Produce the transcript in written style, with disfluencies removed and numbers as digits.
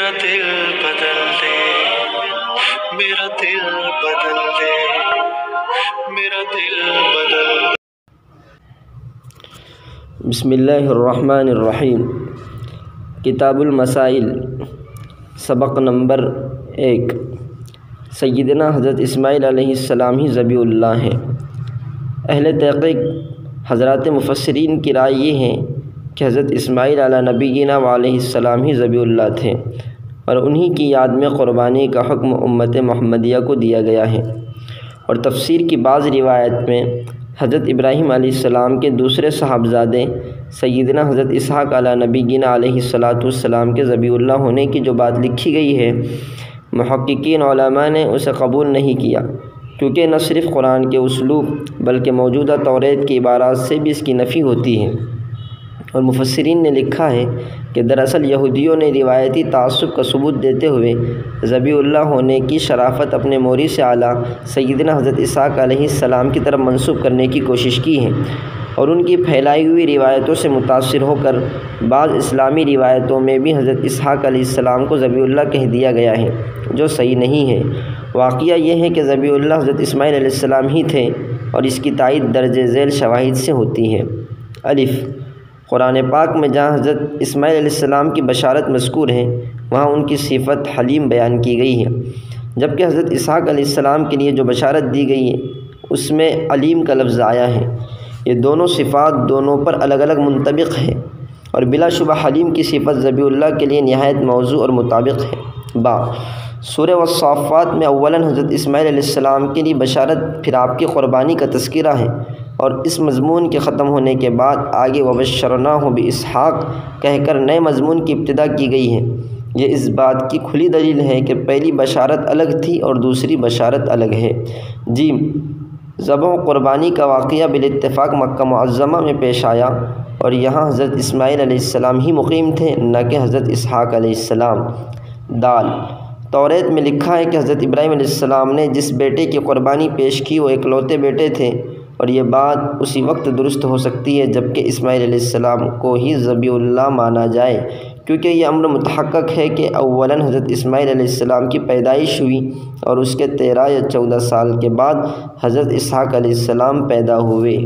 मेरा दिल बदल दे, मेरा दिल बदल दे, मेरा दिल बदल दे। बिस्मिल्लाहिर्रहमानिर्रहीम। किताबुल मसाइल सबक नंबर 1। सय्यदना हज़रत इस्माइल अलैहिस्सलाम ही ज़बीउल्लाह हैं। अहले तहक़ीक़ हज़रात मुफ़स्सिरीन की राय ये है कि हज़रत इस्माइल अला नबीना व अलैहिस्सलाम ही ज़बीउल्लाह थे और उन्हीं की याद में क़ुरबानी का हुक्म उम्मत मुहम्मदिया को दिया गया है। और तफ़सीर की बाज़ रिवायत में हज़रत इब्राहीम अलैहिस्सलाम के दूसरे साहबज़ादे सय्यदना हज़रत इसहाक़ अला नबीना अलैहिस्सलाम के ज़बीउल्लाह होने की जो बात लिखी गई है, मुहक्किकीन उलमा ने उसे कबूल नहीं किया, क्योंकि न सिर्फ़ कुरान के उसलूब बल्कि मौजूदा तौरेत की इबारात से भी इसकी नफ़ी होती है। और मुफस्सिरीन ने लिखा है कि दरअसल यहूदियों ने रिवायती तासुब का सबूत देते हुए ज़बीउल्लाह होने की शराफ़त अपने मोरीस आला सय्यदना हज़रत इसहाक़ अलैहिस्सलाम की तरफ मंसूब करने की कोशिश की है। और उनकी फैलाई हुई रिवायतों से मुतासिर होकर बाज़ इस्लामी रिवायतों में भी हज़रत इसहाक़ अलैहिस्सलाम को ज़बीउल्लाह कह दिया गया है, जो सही नहीं है। वाक़िया ये है कि ज़बीउल्लाह हज़रत इस्माइल अलैहिस्सलाम ही थे और इसकी तायीद दर्ज झैल शवाहिद से होती है। अलिफ़, कुरान पाक में जहाँ हज़रत इस्माइल अलैहिस्सलाम की बशारत मज़कूर है, वहाँ उनकी सिफ़त हलीम बयान की गई है, जबकि हज़रत इसहाक़ अलैहिस्सलाम के लिए जो बशारत दी गई है उसमें अलीम का लफ्ज़ आया है। ये दोनों सिफ़ात दोनों पर अलग अलग मुंतबिक है और बिलाशुबा हलीम की सिफ़त ज़बीउल्लाह के लिए निहायत मौज़ू और मुताबिक है। बा सूरह वस्साफ़ात में अव्वलन हज़रत इस्माइल अलैहिस्सलाम के लिए बशारत, फिर आपकी क़ुरबानी का तज़किरा है और इस मज़मून के ख़त्म होने के बाद आगे वबश्शरनाहु बिइस्हाक़ कहकर नए मज़मून की इब्तिदा की गई है। ये इस बात की खुली दलील है कि पहली बशारत अलग थी और दूसरी बशारत अलग है। जी, ज़बह क़ुरबानी का वाक़या बिल-इत्तिफ़ाक़ मक्का मुअज़्ज़मा में पेश आया और यहाँ हज़रत इस्माइल अलैहिस्सलाम ही मुक़ीम थे, न कि हज़रत इसहाक़ अलैहिस्सलाम। दाल तौरेत में लिखा है कि हज़रत इब्राहीम अलैहिस्सलाम ने जिस बेटे की क़ुरबानी पेश की वो इकलौते बेटे थे, और ये बात उसी वक्त दुरुस्त हो सकती है जबकि इस्माइल अलैहिस्सलाम को ही ज़बीउल्लाह माना जाए, क्योंकि ये अम्र मुतहक्कक है कि अव्वलन हज़रत इस्माइल अलैहिस्सलाम की पैदाइश हुई और उसके 13 या 14 साल के बाद हज़रत इसहाक़ अलैहिस्सलाम पैदा हुए।